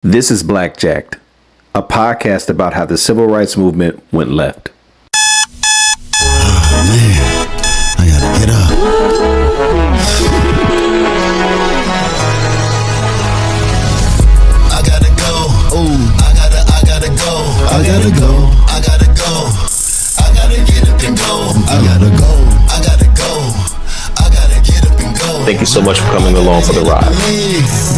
This is Blackjacked, a podcast about how the civil rights movement went left. Oh man, I gotta get up. I gotta go. Ooh, I gotta go. I gotta go. I gotta go. I gotta get up and go. I gotta go. I gotta go. I gotta get up and go. Thank you so much for coming along for the ride.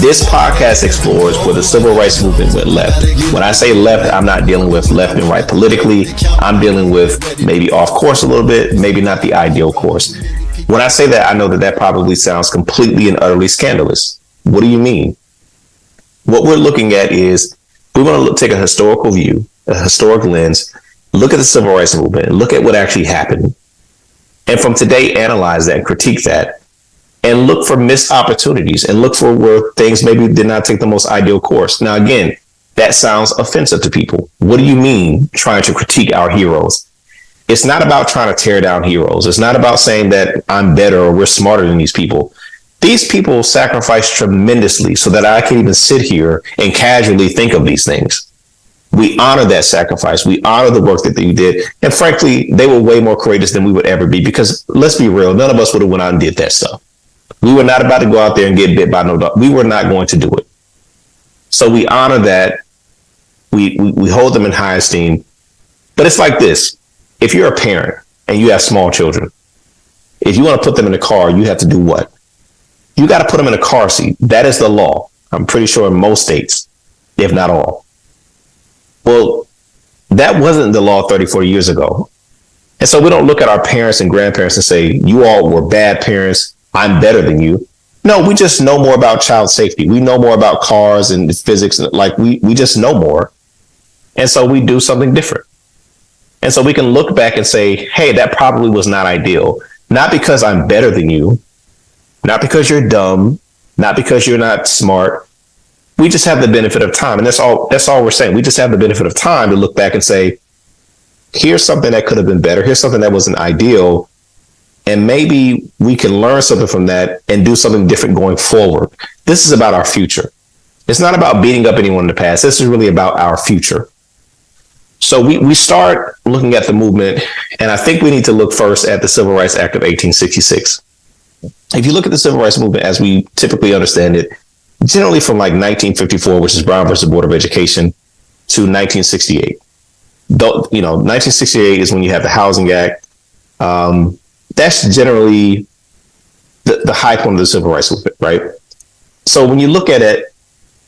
This podcast explores where the civil rights movement went left. When I say left, I'm not dealing with left and right politically. I'm dealing with maybe off course a little bit, maybe not the ideal course. When I say that, I know that probably sounds completely and utterly scandalous. What do you mean? What we're looking at is we want to take a historical view, a historic lens, look at the civil rights movement, look at what actually happened. And from today, analyze that, critique that, and look for missed opportunities and look for where things maybe did not take the most ideal course. Now, again, that sounds offensive to people. What do you mean trying to critique our heroes? It's not about trying to tear down heroes. It's not about saying that I'm better or we're smarter than these people. These people sacrificed tremendously so that I can even sit here and casually think of these things. We honor that sacrifice. We honor the work that they did. And frankly, they were way more courageous than we would ever be, because let's be real, none of us would have went out and did that stuff. We were not about to go out there and get bit by no dog. We were not going to do it. So we honor that. We hold them in high esteem. But it's like this. If you're a parent and you have small children, if you want to put them in a car, you have to do what? You got to put them in a car seat. That is the law. I'm pretty sure in most states, if not all. Well, that wasn't the law 30, 40 years ago. And so we don't look at our parents and grandparents and say, you all were bad parents. I'm better than you. No, we just know more about child safety. We know more about cars and physics. Like we just know more. And so we do something different. And so we can look back and say, hey, that probably was not ideal. Not because I'm better than you, not because you're dumb, not because you're not smart. We just have the benefit of time. And that's all we're saying. We just have the benefit of time to look back and say, here's something that could have been better. Here's something that wasn't ideal. And maybe we can learn something from that and do something different going forward. This is about our future. It's not about beating up anyone in the past. This is really about our future. So we start looking at the movement, and I think we need to look first at the Civil Rights Act of 1866. If you look at the Civil Rights Movement as we typically understand it, generally from like 1954, which is Brown versus Board of Education, to 1968. 1968 is when you have the Housing Act. That's generally the high point of the civil rights movement, right? So when you look at it,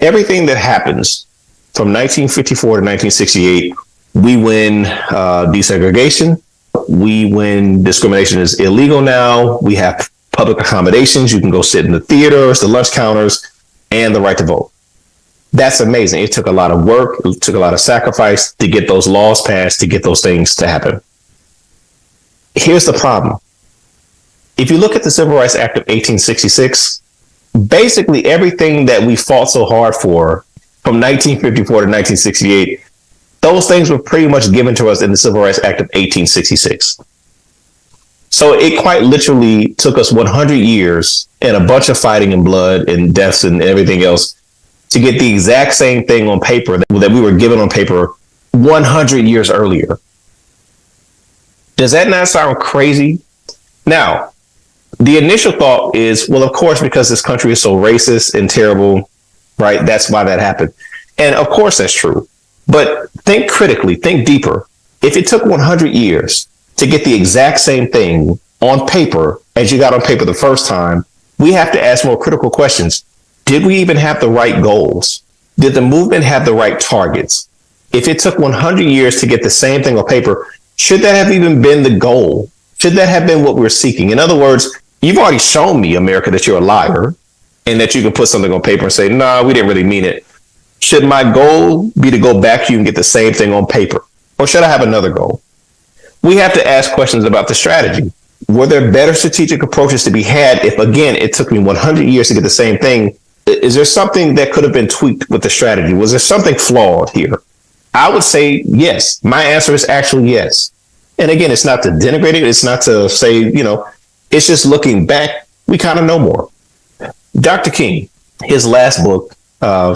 everything that happens from 1954 to 1968, we win desegregation. We win discrimination is illegal now. We have public accommodations. You can go sit in the theaters, the lunch counters, and the right to vote. That's amazing. It took a lot of work. It took a lot of sacrifice to get those laws passed, to get those things to happen. Here's the problem. If you look at the Civil Rights Act of 1866, basically everything that we fought so hard for from 1954 to 1968, those things were pretty much given to us in the Civil Rights Act of 1866. So it quite literally took us 100 years and a bunch of fighting and blood and deaths and everything else to get the exact same thing on paper that we were given on paper 100 years earlier. Does that not sound crazy? Now, the initial thought is, well, of course, because this country is so racist and terrible, right? That's why that happened. And of course, that's true. But think critically, think deeper. If it took 100 years to get the exact same thing on paper as you got on paper the first time, we have to ask more critical questions. Did we even have the right goals? Did the movement have the right targets? If it took 100 years to get the same thing on paper, should that have even been the goal? Should that have been what we're seeking? In other words, you've already shown me, America, that you're a liar and that you can put something on paper and say, no, we didn't really mean it. Should my goal be to go back to you and get the same thing on paper? Or should I have another goal? We have to ask questions about the strategy. Were there better strategic approaches to be had if, again, it took me 100 years to get the same thing? Is there something that could have been tweaked with the strategy? Was there something flawed here? I would say yes. My answer is actually yes. And again, it's not to denigrate it. It's not to say, it's just looking back, we kind of know more. Dr. King, his last book,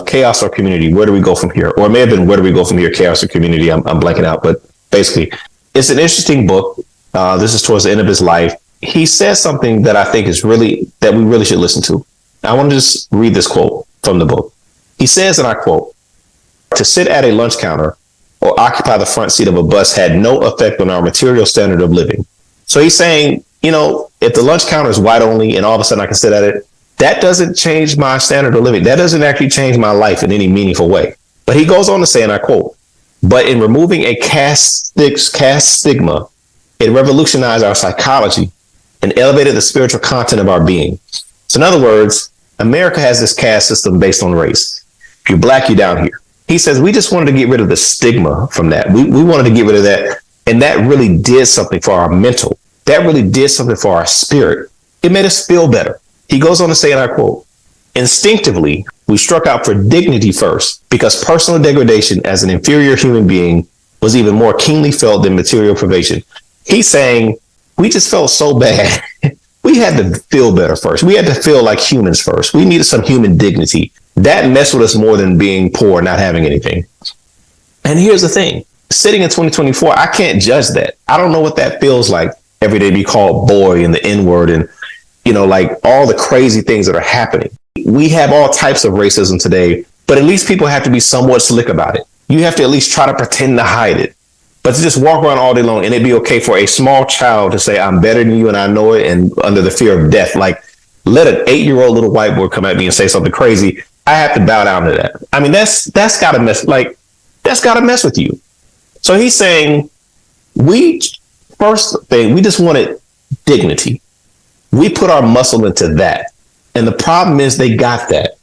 chaos or community? Where do we go from here? Or it may have been, where do we go from here? Chaos or community? I'm blanking out, but basically, it's an interesting book. This is towards the end of his life. He says something that I think is that we really should listen to. I want to just read this quote from the book. He says, and I quote, "To sit at a lunch counter or occupy the front seat of a bus had no effect on our material standard of living." So he's saying, if the lunch counter is white only and all of a sudden I can sit at it, that doesn't change my standard of living. That doesn't actually change my life in any meaningful way. But he goes on to say, and I quote, "But in removing a caste stigma, it revolutionized our psychology and elevated the spiritual content of our being." So in other words, America has this caste system based on race. If you're black, you're down here. He says, we just wanted to get rid of the stigma from that. We wanted to get rid of that. And that really did something for our mental. That really did something for our spirit. It made us feel better. He goes on to say, and I quote, "Instinctively, we struck out for dignity first because personal degradation as an inferior human being was even more keenly felt than material privation." He's saying, we just felt so bad. We had to feel better first. We had to feel like humans first. We needed some human dignity. That messed with us more than being poor, not having anything. And here's the thing. Sitting in 2024, I can't judge that. I don't know what that feels like every day to be called boy and the N-word and, like all the crazy things that are happening. We have all types of racism today, but at least people have to be somewhat slick about it. You have to at least try to pretend to hide it. But to just walk around all day long and it'd be okay for a small child to say, "I'm better than you and I know it," and under the fear of death, like let an 8-year-old little white boy come at me and say something crazy, I have to bow down to that. I mean, that's gotta mess with you. So he's saying, first thing, we just wanted dignity. We put our muscle into that. And the problem is they got that.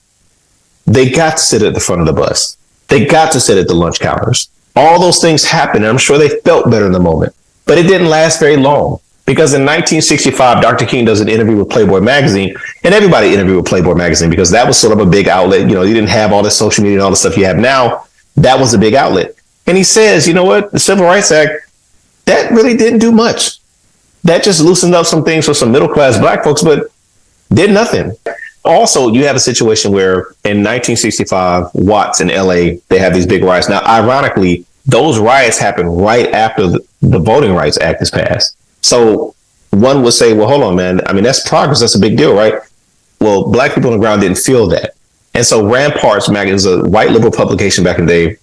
They got to sit at the front of the bus. They got to sit at the lunch counters. All those things happened, and I'm sure they felt better in the moment. But it didn't last very long. Because in 1965, Dr. King does an interview with Playboy magazine, and everybody interviewed with Playboy magazine because that was sort of a big outlet. You didn't have all this social media and all the stuff you have now. That was a big outlet. And he says, you know what? The Civil Rights Act, that really didn't do much. That just loosened up some things for some middle-class black folks, but did nothing. Also, you have a situation where in 1965, Watts in LA, they have these big riots. Now, ironically, those riots happened right after the Voting Rights Act is passed. So one would say, well, hold on, man. I mean, that's progress. That's a big deal, right? Well, black people on the ground didn't feel that. And so Ramparts magazine is a white liberal publication back in the day.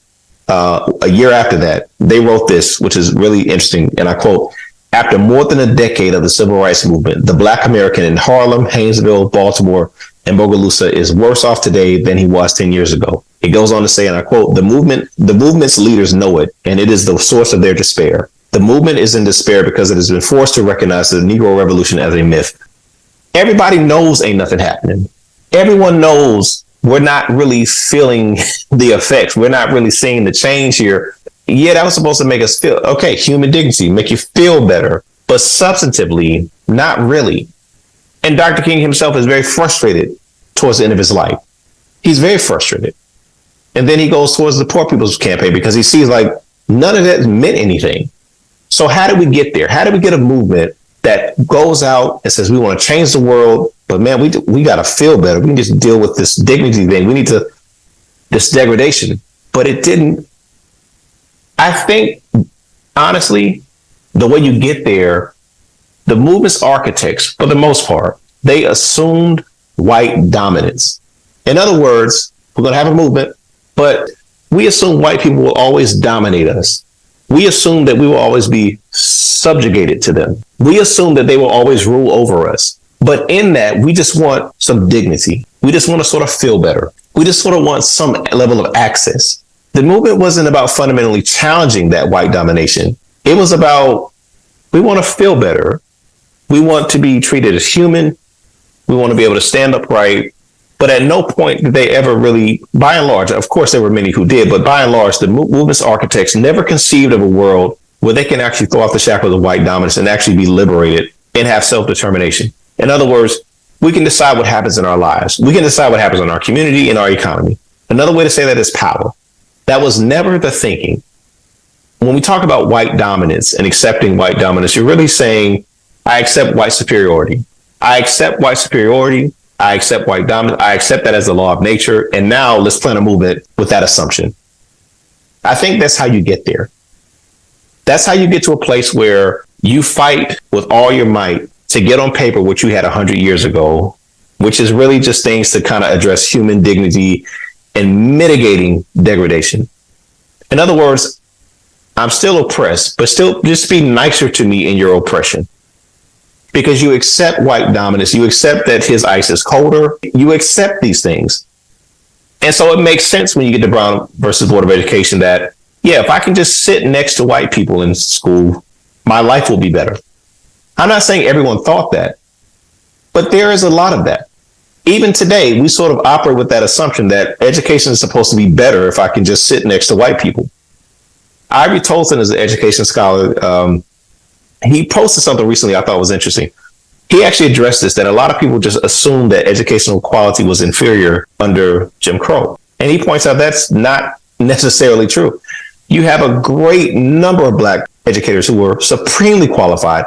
A year after that, they wrote this, which is really interesting. And I quote, "After more than a decade of the civil rights movement, the black American in Harlem, Haynesville, Baltimore, and Bogalusa is worse off today than he was 10 years ago." It goes on to say, and I quote, the movement's leaders know it, and it is the source of their despair. The movement is in despair because it has been forced to recognize the Negro Revolution as a myth. Everybody knows ain't nothing happening. Everyone knows we're not really feeling the effects. We're not really seeing the change here. Yeah, that was supposed to make us feel, okay, human dignity, make you feel better, but substantively, not really. And Dr. King himself is very frustrated towards the end of his life. He's very frustrated. And then he goes towards the Poor People's Campaign because he sees like none of that meant anything. So how did we get there? How did we get a movement that goes out and says we want to change the world, but man, we got to feel better. We can just deal with this dignity thing. We need this degradation. But it didn't. I think, honestly, the way you get there, the movement's architects, for the most part, they assumed white dominance. In other words, we're going to have a movement, but we assume white people will always dominate us. We assume that we will always be subjugated to them. We assume that they will always rule over us. But in that, we just want some dignity. We just want to sort of feel better. We just sort of want some level of access. The movement wasn't about fundamentally challenging that white domination. It was about, we want to feel better. We want to be treated as human. We want to be able to stand upright. But at no point did they ever really, by and large, of course, there were many who did, but by and large, the movement's architects never conceived of a world where they can actually throw off the shackles of white dominance and actually be liberated and have self-determination. In other words, we can decide what happens in our lives. We can decide what happens in our community and our economy. Another way to say that is power. That was never the thinking. When we talk about white dominance and accepting white dominance, you're really saying, I accept white superiority. I accept white superiority. I accept white dominance. I accept that as the law of nature. And now let's plan a movement with that assumption. I think that's how you get there. That's how you get to a place where you fight with all your might to get on paper what you had 100 years ago, which is really just things to kind of address human dignity and mitigating degradation. In other words, I'm still oppressed, but still just be nicer to me in your oppression. Because you accept white dominance, you accept that his ice is colder, you accept these things. And so it makes sense when you get to Brown versus Board of Education that, yeah, if I can just sit next to white people in school, my life will be better. I'm not saying everyone thought that, but there is a lot of that. Even today, we sort of operate with that assumption that education is supposed to be better if I can just sit next to white people. Ivy Tolson is an education scholar. He posted something recently I thought was interesting. He actually addressed this, that a lot of people just assumed that educational quality was inferior under Jim Crow. And he points out that's not necessarily true. You have a great number of Black educators who were supremely qualified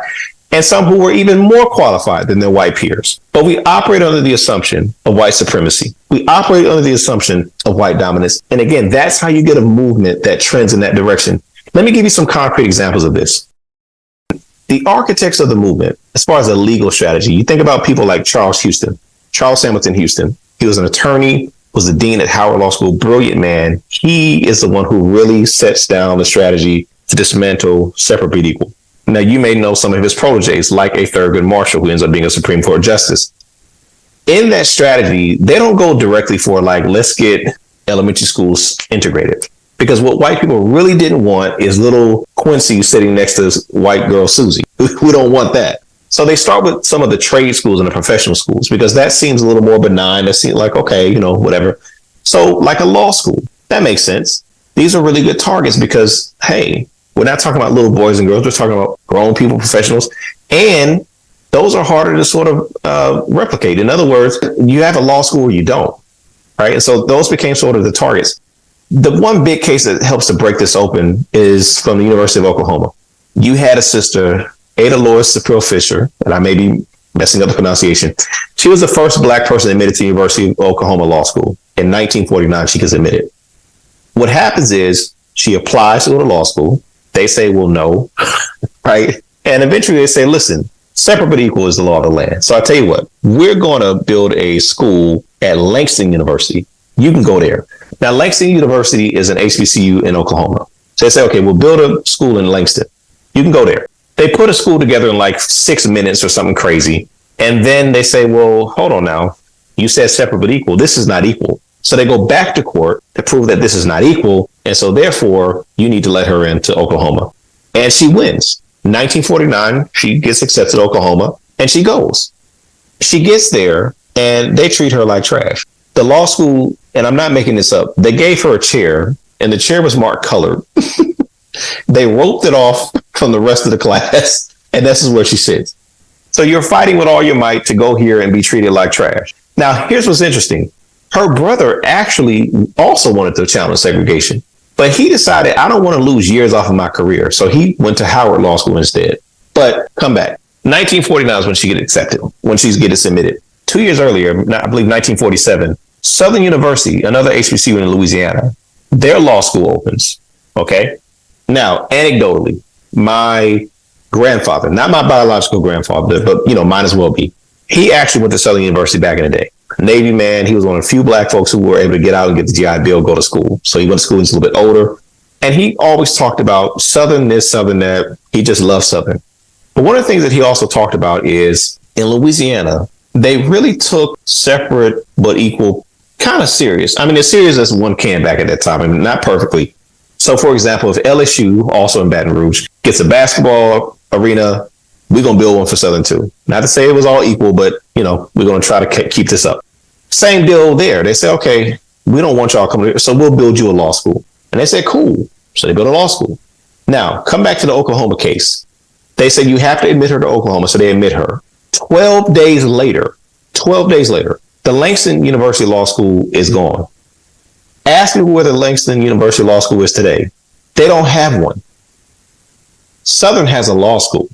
and some who were even more qualified than their white peers. But we operate under the assumption of white supremacy. We operate under the assumption of white dominance. And again, that's how you get a movement that trends in that direction. Let me give you some concrete examples of this. The architects of the movement, as far as a legal strategy, you think about people like Charles Hamilton Houston. He was an attorney, was the dean at Howard Law School, brilliant man. He is the one who really sets down the strategy to dismantle separate but equal. Now, you may know some of his proteges, like a Thurgood Marshall, who ends up being a Supreme Court justice. In that strategy, they don't go directly for like, let's get elementary schools integrated. Because what white people really didn't want is little Quincy sitting next to white girl Susie. We don't want that. So they start with some of the trade schools and the professional schools, because that seems a little more benign. That seems like, okay, whatever. So like a law school, that makes sense. These are really good targets because, hey, we're not talking about little boys and girls. We're talking about grown people, professionals. And those are harder to sort of replicate. In other words, you have a law school or you don't. Right. And so those became sort of the targets. The one big case that helps to break this open is from the University of Oklahoma. You had a sister, Ada Lois Sapir Fisher, and I may be messing up the pronunciation. She was the first Black person admitted to the University of Oklahoma Law School. In 1949, she gets admitted. What happens is she applies to go to law school. They say, well, no, right? And eventually they say, listen, separate but equal is the law of the land. So I tell you what, we're going to build a school at Langston University. You can go there. Now, Langston University is an HBCU in Oklahoma. So they say, okay, we'll build a school in Langston. You can go there. They put a school together in like 6 minutes or something crazy. And then they say, well, hold on now. You said separate but equal. This is not equal. So they go back to court to prove that this is not equal. And so therefore, you need to let her into Oklahoma. And she wins. 1949, she gets accepted to Oklahoma and she goes. She gets there and they treat her like trash. The law school, and I'm not making this up, they gave her a chair and the chair was marked colored. They roped it off from the rest of the class, and this is where she sits. So you're fighting with all your might to go here and be treated like trash. Now, here's what's interesting. Her brother actually also wanted to challenge segregation, but he decided, I don't want to lose years off of my career. So he went to Howard Law School instead. But come back. 1949 is when she gets accepted, when she gets admitted. 2 years earlier, I believe 1947, Southern University, another HBCU in Louisiana, their law school opens. Okay. Now, anecdotally, my grandfather, not my biological grandfather, but, might as well be. He actually went to Southern University back in the day. Navy man. He was one of the few Black folks who were able to get out and get the GI Bill, go to school. So he went to school. He's a little bit older. And he always talked about Southern this, Southern that. He just loved Southern. But one of the things that he also talked about is in Louisiana, they really took separate but equal kind of serious. I mean, as serious as one can back at that time. I mean, not perfectly. So, for example, if LSU, also in Baton Rouge, gets a basketball arena, we're going to build one for Southern too. Not to say it was all equal, but, we're going to try to keep this up. Same deal there. They say, okay, we don't want y'all coming here, so we'll build you a law school. And they said, cool. So they built a law school. Now, come back to the Oklahoma case. They say you have to admit her to Oklahoma, so they admit her. 12 days later, the Langston University Law School is gone. Ask me where the Langston University Law School is today. They don't have one. Southern has a law school.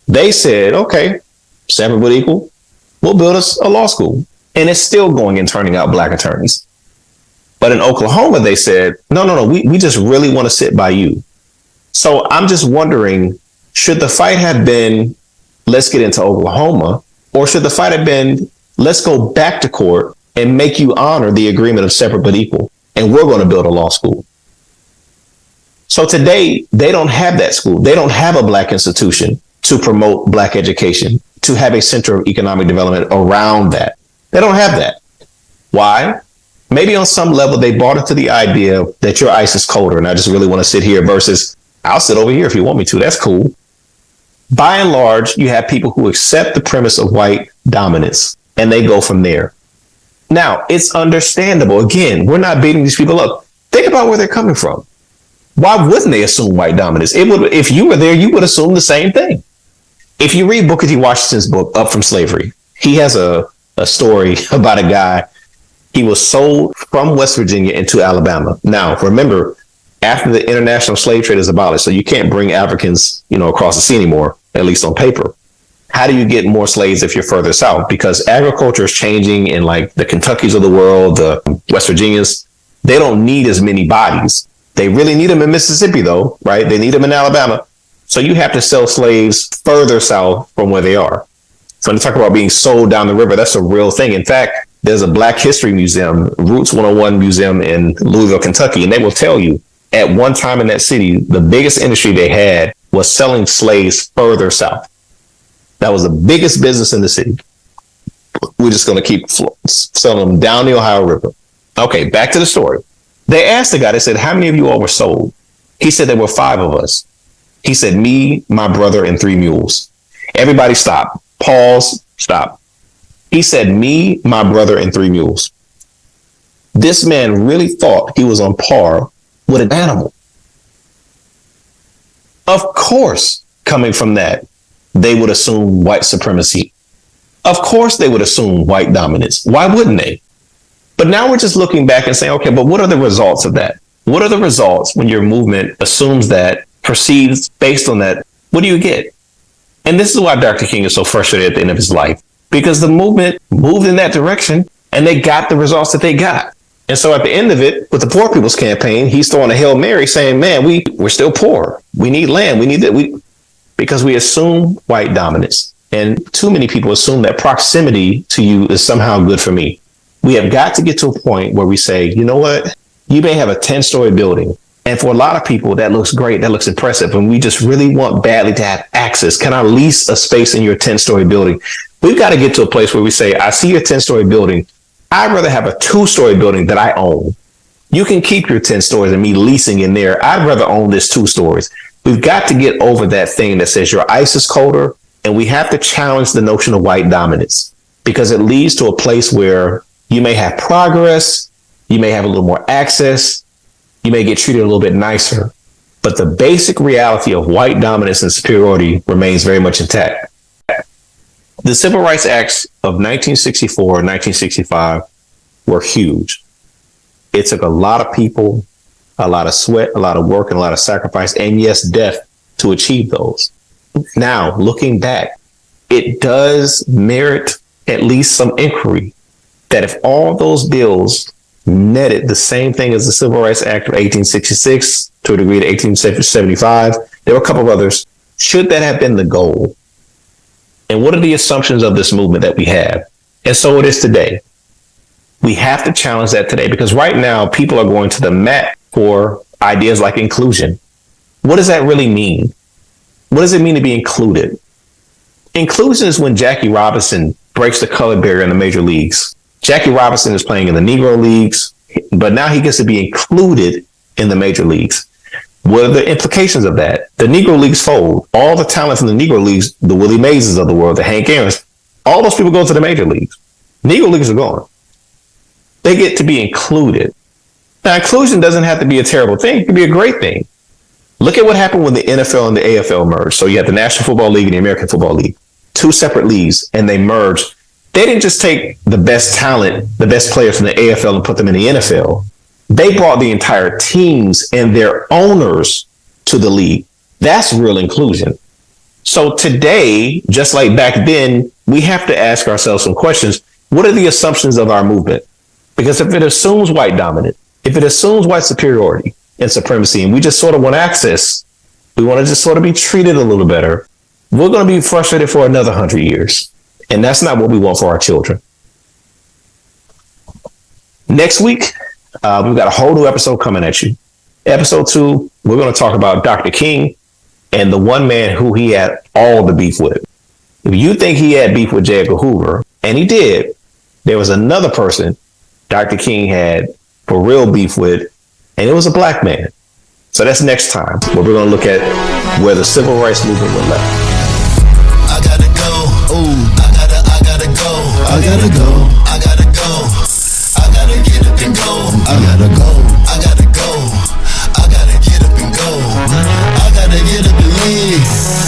They said, okay, separate but equal, we'll build us a law school. And it's still going and turning out black attorneys. But in Oklahoma, they said, no, we just really want to sit by you. So I'm just wondering, should the fight have been, let's get into Oklahoma, or should the fight have been, let's go back to court and make you honor the agreement of separate but equal, and we're going to build a law school. So today, they don't have that school. They don't have a black institution to promote black education, to have a center of economic development around that. They don't have that. Why? Maybe on some level, they bought into the idea that your ice is colder, and I just really want to sit here versus I'll sit over here if you want me to. That's cool. By and large, you have people who accept the premise of white dominance, and they go from there. Now, it's understandable. Again, we're not beating these people up. Think about where they're coming from. Why wouldn't they assume white dominance? It would, if you were there, you would assume the same thing. If you read Booker T. Washington's book, Up From Slavery, he has a story about a guy. He was sold from West Virginia into Alabama. Now, remember, after the international slave trade is abolished, so you can't bring Africans, across the sea anymore, at least on paper. How do you get more slaves if you're further south? Because agriculture is changing in like the Kentuckys of the world, the West Virginias. They don't need as many bodies. They really need them in Mississippi, though, right? They need them in Alabama. So you have to sell slaves further south from where they are. So when you talk about being sold down the river, that's a real thing. In fact, there's a Black History Museum, Roots 101 Museum in Louisville, Kentucky, and they will tell you at one time in that city, the biggest industry they had was selling slaves further south. That was the biggest business in the city. We're just going to keep selling them down the Ohio River. Okay, back to the story. They asked the guy, they said, how many of you all were sold? He said, there were 5 of us. He said, me, my brother, and 3 mules. Everybody stop. Pause. Stop. He said, me, my brother, and 3 mules. This man really thought he was on par with an animal. Of course, coming from that, they would assume white supremacy. Of course, they would assume white dominance. Why wouldn't they? But now we're just looking back and saying, okay, but what are the results of that? What are the results when your movement assumes that, perceives based on that? What do you get? And this is why Dr. King is so frustrated at the end of his life, because the movement moved in that direction and they got the results that they got. And so at the end of it, with the Poor People's Campaign, he's throwing a Hail Mary saying, man, we're still poor. We need land. We need that. Because we assume white dominance. And too many people assume that proximity to you is somehow good for me. We have got to get to a point where we say, you know what? You may have a 10-story building. And for a lot of people, that looks great. That looks impressive. And we just really want badly to have access. Can I lease a space in your 10-story building? We've got to get to a place where we say, I see your 10-story building. I'd rather have a 2-story building that I own. You can keep your 10 stories and me leasing in there. I'd rather own this 2 stories. We've got to get over that thing that says your ice is colder. And we have to challenge the notion of white dominance, because it leads to a place where you may have progress. You may have a little more access. You may get treated a little bit nicer. But the basic reality of white dominance and superiority remains very much intact. The Civil Rights Acts of 1964 and 1965 were huge. It took a lot of people, a lot of sweat, a lot of work, and a lot of sacrifice, and yes, death to achieve those. Now, looking back, it does merit at least some inquiry that if all those bills netted the same thing as the Civil Rights Act of 1866, to a degree to 1875, there were a couple of others, should that have been the goal? And what are the assumptions of this movement that we have? And so it is today. We have to challenge that today, because right now people are going to the mat for ideas like inclusion. What does that really mean? What does it mean to be included? Inclusion is when Jackie Robinson breaks the color barrier in the major leagues. Jackie Robinson is playing in the Negro leagues, but now he gets to be included in the major leagues. What are the implications of that? The Negro leagues fold. All the talent from the Negro leagues, the Willie Mazes of the world, the Hank Aaron's, all those people go to the major leagues. Negro leagues are gone. They get to be included. Now, inclusion doesn't have to be a terrible thing. It can be a great thing. Look at what happened when the NFL and the AFL merged. So you had the National Football League and the American Football League, 2 separate leagues, and they merged. They didn't just take the best talent, the best players from the AFL and put them in the NFL. They brought the entire teams and their owners to the league. That's real inclusion. So today, just like back then, we have to ask ourselves some questions. what are the assumptions of our movement? Because if it assumes white dominance, if it assumes white superiority and supremacy, and we just sort of want access, we want to just sort of be treated a little better, we're going to be frustrated for another 100 years. And that's not what we want for our children. Next week, we've got a whole new episode coming at you. Episode 2, we're going to talk about Dr. King and the one man who he had all the beef with. If you think he had beef with J. Edgar Hoover, and he did, there was another person Dr. King had for real beef with, and it was a black man. So that's next time, where we're going to look at where the civil rights movement went left. I gotta go. Ooh, I gotta go. I gotta go. I gotta go. I gotta get up and go. I gotta go. I gotta go. I gotta get up and go. I gotta get up and leave.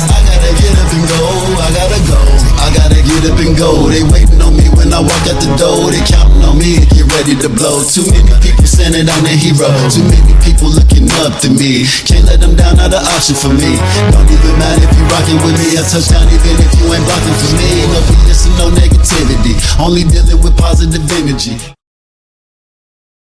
I gotta get up and go. I gotta go. I gotta get up and go. They waiting on me when I walk out the door. They counting on me to get ready to blow. Too many people saying that I'm the hero. Too many people looking up to me. Can't let them down, not an option for me. Don't even matter if you rocking with me. I touch down even if you ain't blocking for me. No BS and no negativity. Only dealing with positive energy.